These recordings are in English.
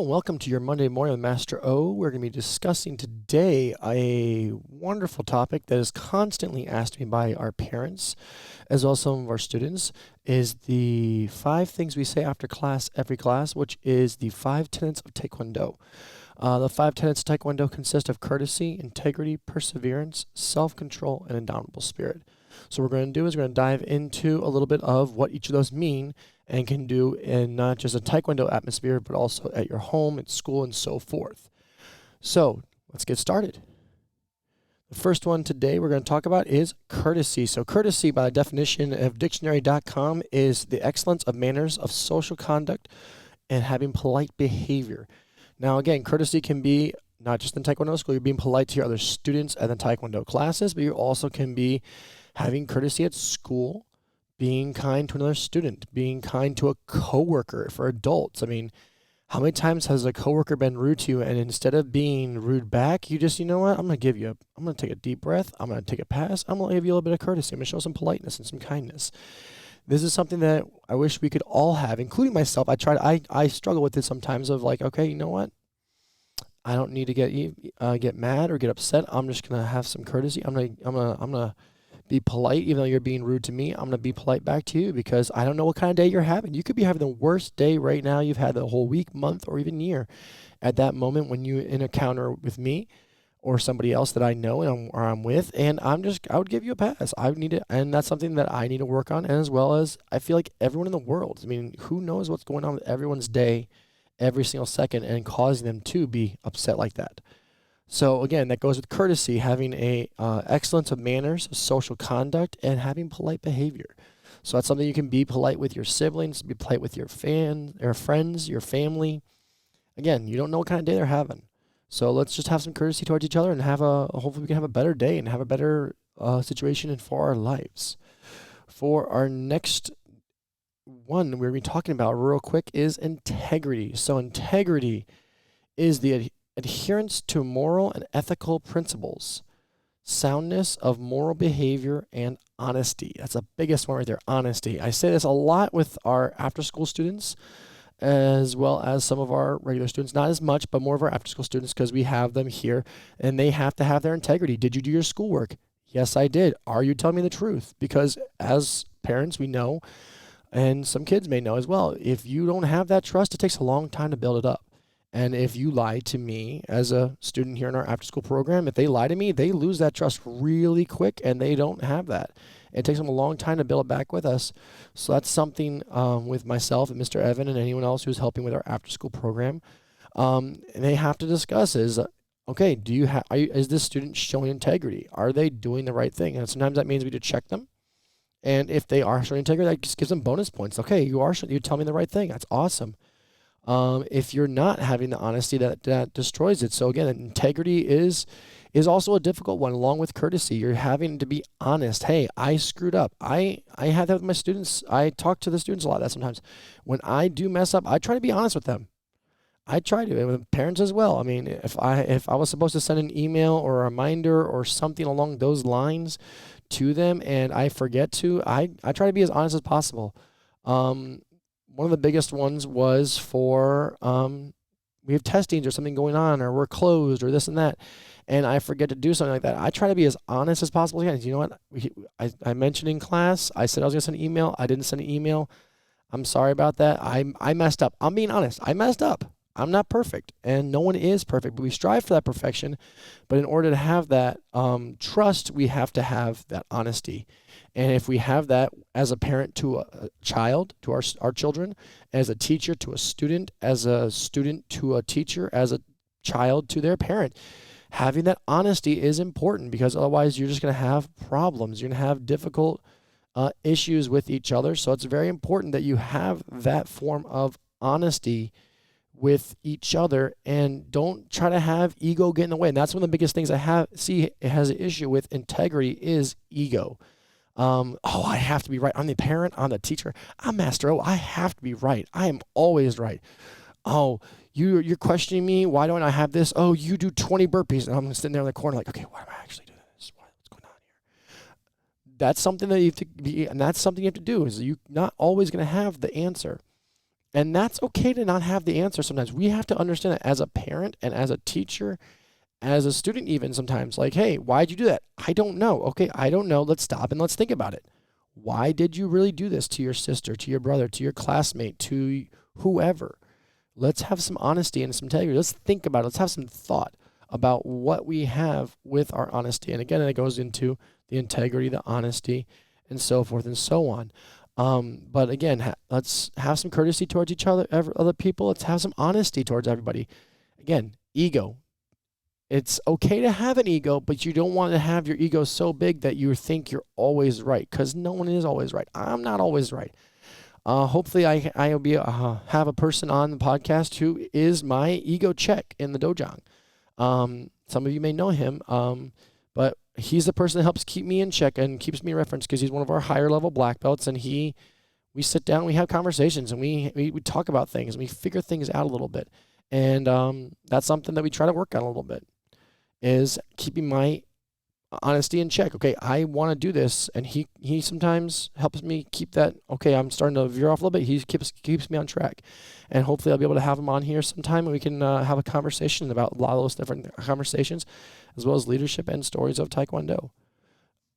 Welcome to your Monday morning with Master O. We're going to be discussing today a wonderful topic that is constantly asked me by our parents as well as some of our students is the 5 things we say after class, every class, which is the 5 tenets of Taekwondo. The 5 tenets of Taekwondo consist of courtesy, integrity, perseverance, self-control, and indomitable spirit. So what we're going to do is we're going to dive into a little bit of what each of those mean and can do in not just a Taekwondo atmosphere, but also at your home, at school, and so forth. So let's get started. The first one today we're going to talk about is courtesy. So courtesy, by the definition of dictionary.com, is the excellence of manners, of social conduct, and having polite behavior. Now, again, courtesy can be not just in Taekwondo school, you're being polite to your other students at the Taekwondo classes, but you also can be having courtesy at school, being kind to another student, being kind to a coworker for adults. I mean, how many times has a coworker been rude to you and instead of being rude back, you just, you know what, I'm going to take a deep breath, I'm going to take a pass, I'm going to give you a little bit of courtesy, I'm going to show some politeness and some kindness. This is something that I wish we could all have, including myself. I struggle with it sometimes of like, okay, you know what? I don't need to get mad or get upset. I'm just gonna have some courtesy. I'm gonna be polite, even though you're being rude to me. I'm gonna be polite back to you because I don't know what kind of day you're having. You could be having the worst day right now you've had the whole week, month, or even year. At that moment when you encounter with me or somebody else that I know and I'm with, and I would give you a pass. I would need it, and that's something that I need to work on, and as well as I feel like everyone in the world. I mean, who knows what's going on with everyone's day every single second and causing them to be upset like that. So again, that goes with courtesy, having a excellence of manners, social conduct, and having polite behavior. So that's something you can be polite with your siblings, be polite with your friends, your family. Again, you don't know what kind of day they're having. So let's just have some courtesy towards each other and hopefully we can have a better day and have a better situation for our lives. For our next one we're going to be talking about real quick is integrity. So integrity is the adherence to moral and ethical principles, soundness of moral behavior, and honesty. That's the biggest one right there, honesty. I say this a lot with our after-school students as well as some of our regular students. Not as much, but more of our after-school students because we have them here and they have to have their integrity. Did you do your schoolwork? Yes, I did. Are you telling me the truth? Because as parents, we know, and some kids may know as well, if you don't have that trust, it takes a long time to build it up. And if you lie to me as a student here in our after school program, if they lie to me, they lose that trust really quick and they don't have that. It takes them a long time to build it back with us. So that's something with myself and Mr. Evan and anyone else who's helping with our after school program. They have to discuss is, okay, is this student showing integrity? Are they doing the right thing? And sometimes that means we need to check them. And if they are showing integrity, that just gives them bonus points. Okay, you tell me the right thing. That's awesome. If you're not having the honesty, that destroys it. So again, integrity is also a difficult one, along with courtesy. You're having to be honest. Hey, I screwed up. I have that with my students. I talk to the students a lot. That sometimes when I do mess up, I try to be honest with them. I try to, and with parents as well. I mean, if I was supposed to send an email or a reminder or something along those lines to them and I forget to, I try to be as honest as possible. One of the biggest ones was for we have testings or something going on or we're closed or this and that, and I forget to do something like that. I try to be as honest as possible. Again, you know what? I mentioned in class, I said I was going to send an email. I didn't send an email. I'm sorry about that. I messed up. I'm being honest. I messed up. I'm not perfect, and no one is perfect, but we strive for that perfection. But in order to have that trust, we have to have that honesty. And if we have that as a parent to a child, to our children, as a teacher to a student, as a student to a teacher, as a child to their parent, having that honesty is important because otherwise you're just going to have problems. You're going to have difficult issues with each other. So it's very important that you have that form of honesty with each other and don't try to have ego get in the way. And that's one of the biggest things I see it has an issue with integrity is ego. I have to be right. I'm the parent, I'm the teacher, I'm Master O. I have to be right. I am always right. Oh, you're questioning me. Why don't I have this? Oh, you do 20 burpees. And I'm sitting there in the corner like, okay, why am I actually doing this? What's going on here? That's something that you have to be, and that's something you have to do is you're not always going to have the answer. And that's okay to not have the answer sometimes. We have to understand that as a parent and as a teacher, as a student, even sometimes, like, hey, why'd you do that? I don't know. Okay, I don't know. Let's stop and let's think about it. Why did you really do this to your sister, to your brother, to your classmate, to whoever? Let's have some honesty and some integrity. Let's think about it. Let's have some thought about what we have with our honesty. And again, it goes into the integrity, the honesty, and so forth and so on. But again, let's have some courtesy towards each other, other people. Let's have some honesty towards everybody. Again, ego. It's okay to have an ego, but you don't want to have your ego so big that you think you're always right, because no one is always right. I'm not always right. Hopefully, I'll be have a person on the podcast who is my ego check in the dojang. Some of you may know him, but he's the person that helps keep me in check and keeps me in reference, because he's one of our higher level black belts, and we sit down, we have conversations, and we talk about things, and we figure things out a little bit. And that's something that we try to work on a little bit, is keeping my honesty in check. Okay, I want to do this, and he sometimes helps me keep that. Okay, I'm starting to veer off a little bit. He keeps me on track, and hopefully I'll be able to have him on here sometime, and we can have a conversation about a lot of those different conversations, as well as leadership and stories of Taekwondo.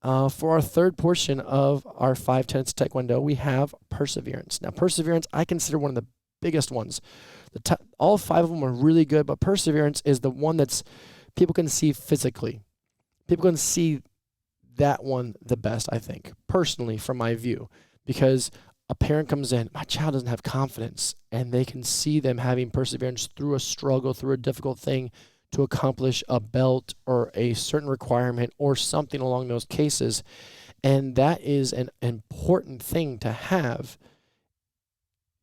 For our third portion of our 5 tenets of Taekwondo, we have perseverance. Now, perseverance I consider one of the biggest ones. All 5 of them are really good, but perseverance is the one that's people can see physically. People can see that one the best, I think, personally, from my view, because a parent comes in, my child doesn't have confidence, and they can see them having perseverance through a struggle, through a difficult thing to accomplish a belt or a certain requirement or something along those cases. And that is an important thing to have,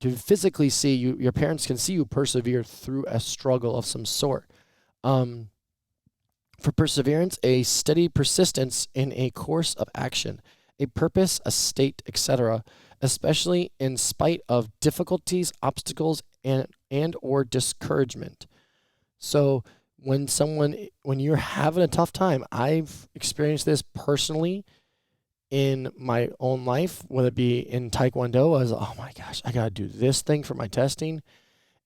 to physically see you. Your parents can see you persevere through a struggle of some sort. For perseverance, a steady persistence in a course of action, a purpose, a state, etc., especially in spite of difficulties, obstacles, and or discouragement. So when you're having a tough time, I've experienced this personally in my own life, whether it be in Taekwondo. I was, oh my gosh, I got to do this thing for my testing,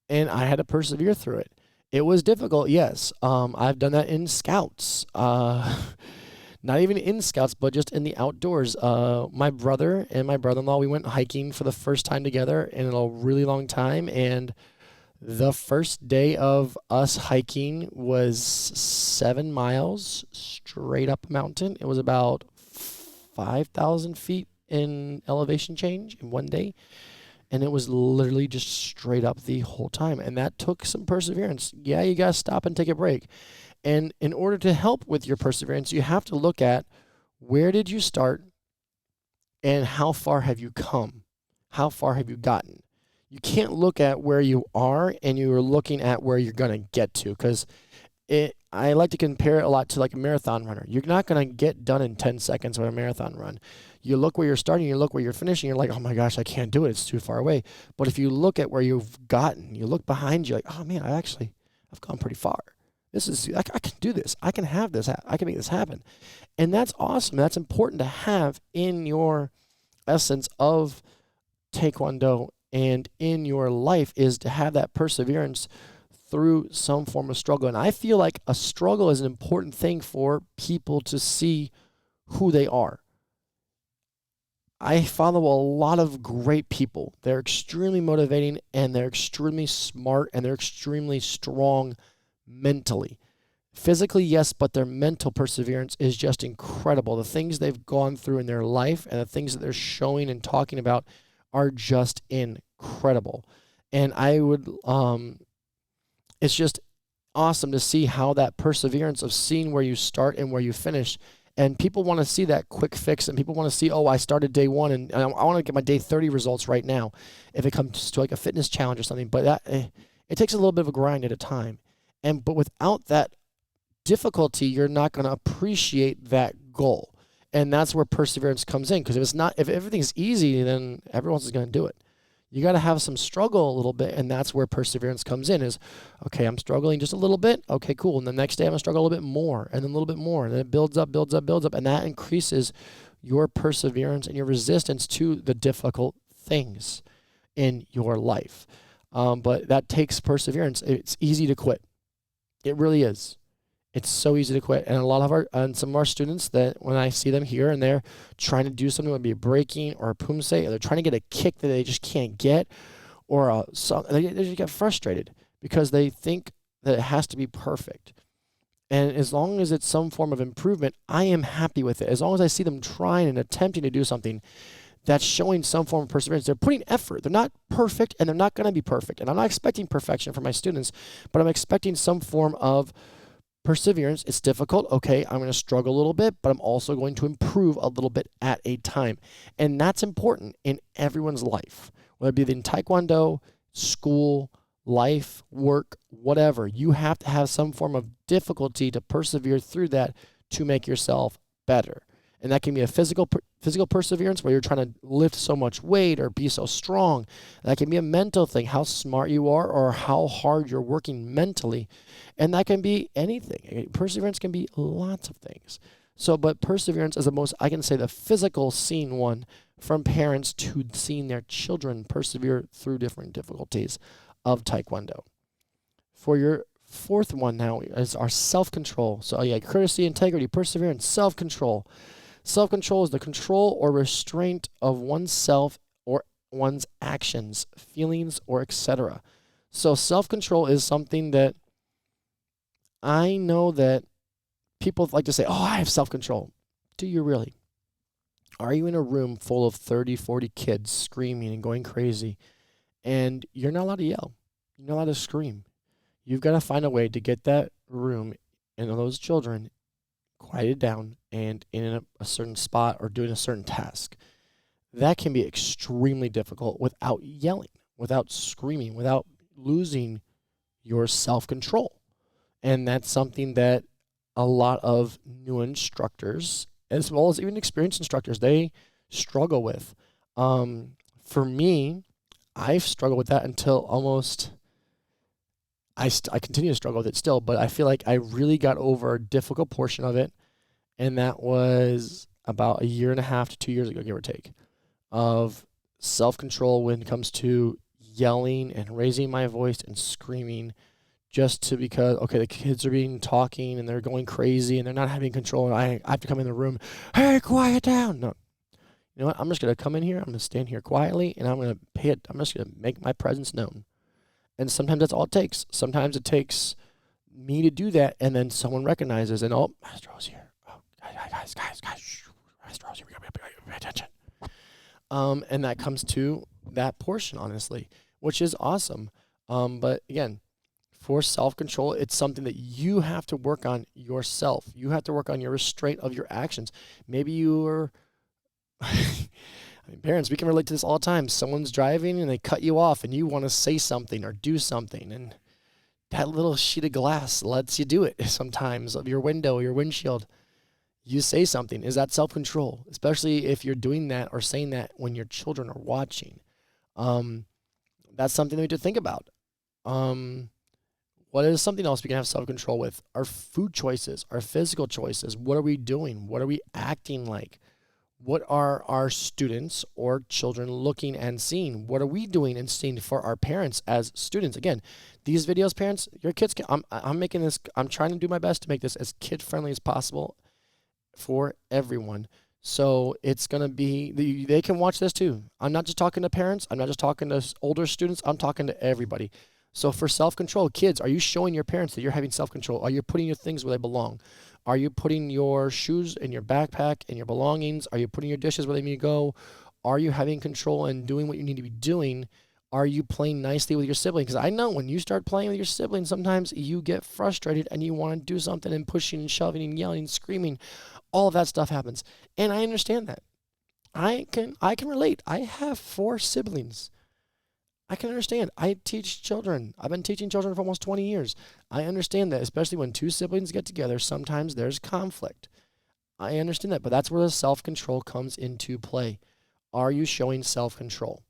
and I had to persevere through it. It was difficult, yes. I've done that in scouts. Not even in scouts, but just in the outdoors. My brother and my brother-in-law, we went hiking for the first time together in a really long time. And the first day of us hiking was 7 miles straight up a mountain. It was about 5,000 feet in elevation change in one day. And it was literally just straight up the whole time. And that took some perseverance. Yeah, you got to stop and take a break. And in order to help with your perseverance, you have to look at, where did you start and how far have you come? How far have you gotten? You can't look at where you are and you're looking at where you're going to get to, because I like to compare it a lot to like a marathon runner. You're not going to get done in 10 seconds with a marathon run. You look where you're starting, you look where you're finishing, you're like, oh my gosh, I can't do it. It's too far away. But if you look at where you've gotten, you look behind you, like, oh man, I've gone pretty far. I can do this. I can have this. I can make this happen. And that's awesome. That's important to have in your essence of Taekwondo and in your life, is to have that perseverance through some form of struggle. And I feel like a struggle is an important thing for people to see who they are. I follow a lot of great people. They're extremely motivating, and they're extremely smart, and they're extremely strong mentally. Physically, yes, but their mental perseverance is just incredible. The things they've gone through in their life and the things that they're showing and talking about are just incredible. And it's just awesome to see how that perseverance of seeing where you start and where you finish. And people want to see that quick fix, and people want to see, oh, I started day 1 and I want to get my day 30 results right now, if it comes to like a fitness challenge or something. But it takes a little bit of a grind at a time. But without that difficulty, you're not going to appreciate that goal. And that's where perseverance comes in, because if everything's easy, then everyone else is going to do it. You got to have some struggle a little bit, and that's where perseverance comes in, is, okay, I'm struggling just a little bit. Okay, cool. And the next day I'm going to struggle a little bit more, and then a little bit more. And then it builds up, and that increases your perseverance and your resistance to the difficult things. in your life. But that takes perseverance. It's easy to quit. It really is. It's so easy to quit. And a lot of some of our students, that when I see them here and they're trying to do something, whether it be breaking or a pumse, or they're trying to get a kick that they just can't get, or they just get frustrated because they think that it has to be perfect. And as long as it's some form of improvement, I am happy with it. As long as I see them trying and attempting to do something that's showing some form of perseverance, they're putting effort. They're not perfect, and they're not going to be perfect. And I'm not expecting perfection from my students, but I'm expecting some form of perseverance. It's difficult. Okay, I'm going to struggle a little bit, but I'm also going to improve a little bit at a time. And that's important in everyone's life, whether it be in Taekwondo, school, life, work, whatever. You have to have some form of difficulty to persevere through that to make yourself better. And that can be a physical perseverance where you're trying to lift so much weight or be so strong. That can be a mental thing, how smart you are or how hard you're working mentally. And that can be anything. Perseverance can be lots of things. So, but perseverance is the most, I can say, the physical seeing one, from parents to seeing their children persevere through different difficulties of Taekwondo. For your fourth one now is our self-control. So courtesy, integrity, perseverance, self-control. Self-control is the control or restraint of oneself or one's actions, feelings, or etc. So self-control is something that I know that people like to say, oh, I have self-control. Do you really? Are you in a room full of 30, 40 kids screaming and going crazy, and you're not allowed to yell? You're not allowed to scream. You've got to find a way to get that room and those children quieted down and in a certain spot or doing a certain task. That can be extremely difficult without yelling, without screaming, without losing your self-control. And that's something that a lot of new instructors, as well as even experienced instructors, they struggle with. For me, I've struggled with that until almost, I continue to struggle with it still, but I feel like I really got over a difficult portion of it, and that was about 1.5 to 2 years ago, give or take, of self-control when it comes to yelling and raising my voice and screaming just to because, okay, the kids are talking and they're going crazy and they're not having control, and I have to come in the room, hey, quiet down. No. You know what? I'm just going to come in here, I'm going to stand here quietly, and I'm just going to make my presence known. And sometimes that's all it takes. Sometimes it takes me to do that, and then someone recognizes, and oh, Master O's here. Oh, guys, Master O's here. We got to pay attention. And that comes to that portion, honestly, which is awesome. But again, for self-control, it's something that you have to work on yourself. You have to work on your restraint of your actions. Maybe you're parents, we can relate to this all the time. Someone's driving and they cut you off and you want to say something or do something, and that little sheet of glass lets you do it sometimes, of your window, your windshield. You say something. Is that self-control? Especially if you're doing that or saying that when your children are watching. That's something that we need to think about. What is something else we can have self-control with? Our food choices, our physical choices. What are we doing? What are we acting like? What are our students or children looking and seeing? What are we doing and seeing for our parents as students? Again, these videos, parents, your kids can, I'm making this, I'm trying to do my best to make this as kid-friendly as possible for everyone. So it's going to be, they can watch this too. I'm not just talking to parents. I'm not just talking to older students. I'm talking to everybody. So for self-control, kids, are you showing your parents that you're having self-control? Are you putting your things where they belong? Are you putting your shoes in your backpack and your belongings? Are you putting your dishes where they need to go? Are you having control and doing what you need to be doing? Are you playing nicely with your siblings? Because I know when you start playing with your siblings, sometimes you get frustrated and you want to do something, and pushing and shoving and yelling and screaming. All of that stuff happens. And I understand that. I can relate. I have 4 siblings. I can understand. I teach children. I've been teaching children for almost 20 years. I understand that, especially when 2 siblings get together, sometimes there's conflict. I understand that, but that's where the self-control comes into play. Are you showing self-control?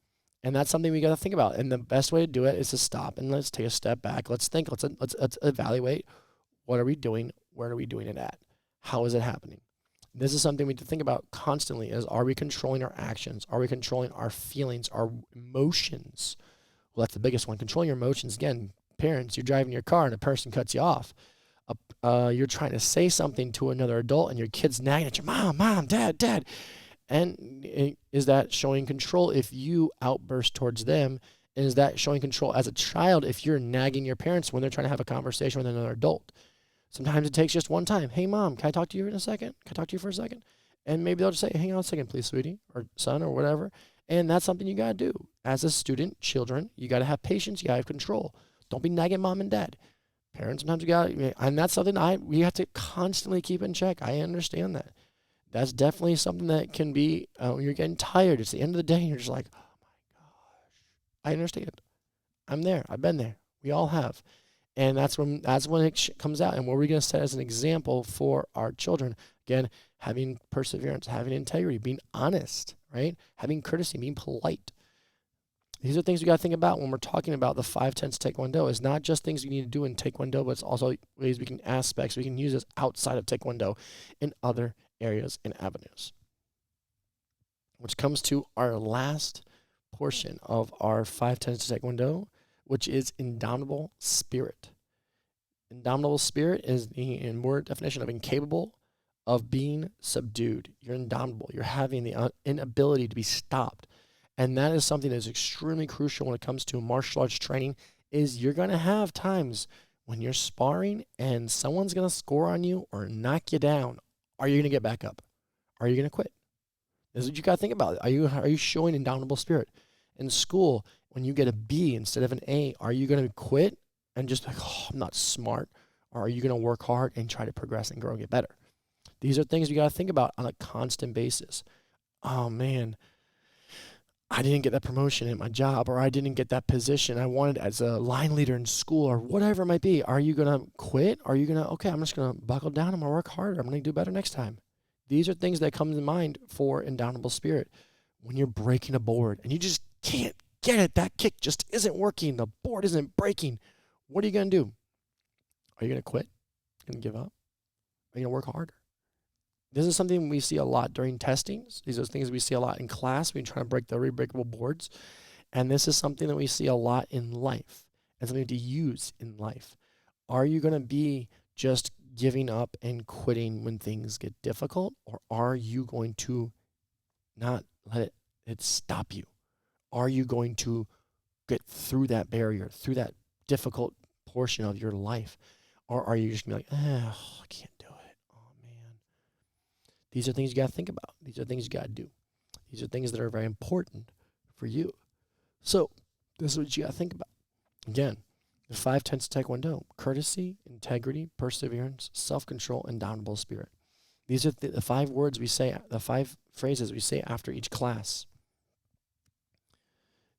And that's something we got to think about. And the best way to do it is to stop and let's take a step back. Let's think. Let's evaluate. What are we doing? Where are we doing it at? How is it happening? This is something we need to think about constantly is, are we controlling our actions? Are we controlling our feelings, our emotions? Well, that's the biggest one. Controlling your emotions. Again, parents, you're driving your car and a person cuts you off. You're trying to say something to another adult and your kid's nagging at you, mom, dad. And is that showing control if you outburst towards them? And is that showing control as a child if you're nagging your parents when they're trying to have a conversation with another adult? Sometimes it takes just one time. Hey, mom, can I talk to you in a second? Can I talk to you for a second? And maybe they'll just say, hang on a second, please, sweetie, or son, or whatever. And that's something you got to do. As a student, children, you got to have patience. You got to have control. Don't be nagging mom and dad. Parents, sometimes you got to, and that's something we have to constantly keep in check. I understand that. That's definitely something that can be, when you're getting tired, it's the end of the day, and you're just like, oh my gosh, I understand. I'm there. I've been there. We all have. And that's when it comes out. And what we're going to set as an example for our children, again, having perseverance, having integrity, being honest, right? Having courtesy, being polite. These are things we got to think about when we're talking about the 5 tenets of Taekwondo. It's not just things we need to do in Taekwondo, but it's also ways aspects we can use this outside of Taekwondo in other areas and avenues. Which comes to our last portion of our 5 tenets of Taekwondo, which is Indomitable Spirit. Indomitable Spirit is the word definition of incapable of being subdued. You're indomitable. You're having the inability to be stopped. And that is something that is extremely crucial when it comes to martial arts training, is you're going to have times when you're sparring and someone's going to score on you or knock you down. Are you going to get back up? Are you going to quit? This is what you got to think about. Are you showing indomitable spirit? In school, when you get a B instead of an A, are you going to quit and just like, oh, I'm not smart? Or are you going to work hard and try to progress and grow and get better? These are things you got to think about on a constant basis. Oh, man, I didn't get that promotion at my job, or I didn't get that position I wanted as a line leader in school, or whatever it might be. Are you going to quit? Are you going to, okay, I'm just going to buckle down. I'm going to work harder. I'm going to do better next time. These are things that come to mind for indomitable spirit. When you're breaking a board and you just can't get it, that kick just isn't working, the board isn't breaking, what are you going to do? Are you going to quit? Are you going to give up? Are you going to work harder? This is something we see a lot during testings. These are things we see a lot in class. We try to break the unbreakable boards. And this is something that we see a lot in life and something to use in life. Are you going to be just giving up and quitting when things get difficult? Or are you going to not let it stop you? Are you going to get through that barrier, through that difficult portion of your life? Or are you just going to be like, I can't do it. Oh, man. These are things you got to think about. These are things you got to do. These are things that are very important for you. So this is what you got to think about. Again, the 5 tenets of Taekwondo: courtesy, integrity, perseverance, self-control, indomitable spirit. These are the 5 words we say, the 5 phrases we say after each class.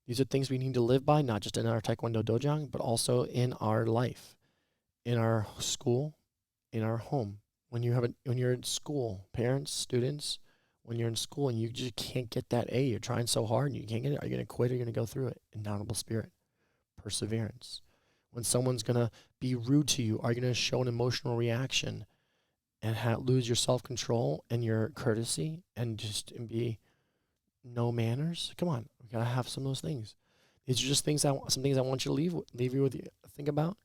These are things we need to live by, not just in our Taekwondo dojang, but also in our life, in our school, in our home. When you're in school, parents, students, when you're in school and you just can't get that A, you're trying so hard and you can't get it, are you going to quit or are you going to go through it? Indomitable spirit, perseverance. When someone's going to be rude to you, are you going to show an emotional reaction and lose your self-control and your courtesy and be no manners? Come on, we gotta have some of those things. These are just things some things I want you to leave you with you think about,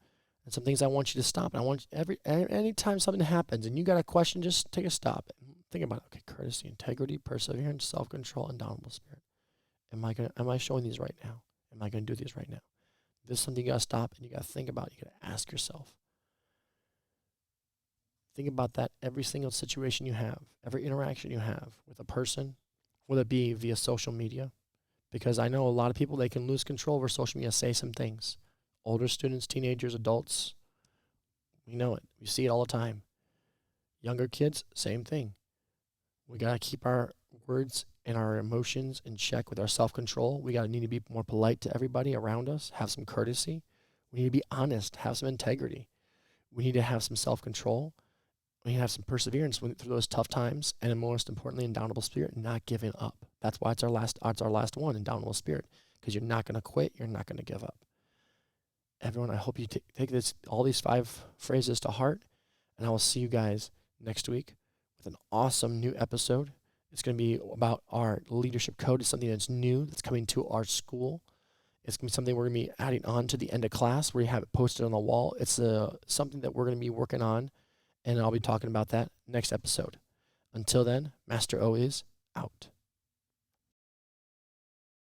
and some things I want you to stop. And I want anytime something happens and you got a question, just take a stop and think about it. Okay, courtesy, integrity, perseverance, self-control, indomitable spirit. Am I showing these right now? Am I gonna do these right now? This is something you gotta stop and you gotta think about. You gotta ask yourself. Think about that every single situation you have, every interaction you have with a person, whether it be via social media, because I know a lot of people, they can lose control over social media, say some things. Older students, teenagers, adults, we know it. We see it all the time. Younger kids, same thing. We got to keep our words and our emotions in check with our self-control. We got to need to be more polite to everybody around us, have some courtesy. We need to be honest, have some integrity. We need to have some self-control. We need to have some perseverance through those tough times, and most importantly, indomitable spirit, not giving up. That's why it's our last one, indomitable spirit, because you're not going to quit. You're not going to give up. Everyone, I hope you take all these 5 phrases to heart, and I will see you guys next week with with an awesome new episode. It's going to be about our leadership code. It's something that's new that's coming to our school. It's going to be something we're going to be adding on to the end of class where you have it posted on the wall. It's something that we're going to be working on, and I'll be talking about that next episode. Until then, Master O is out.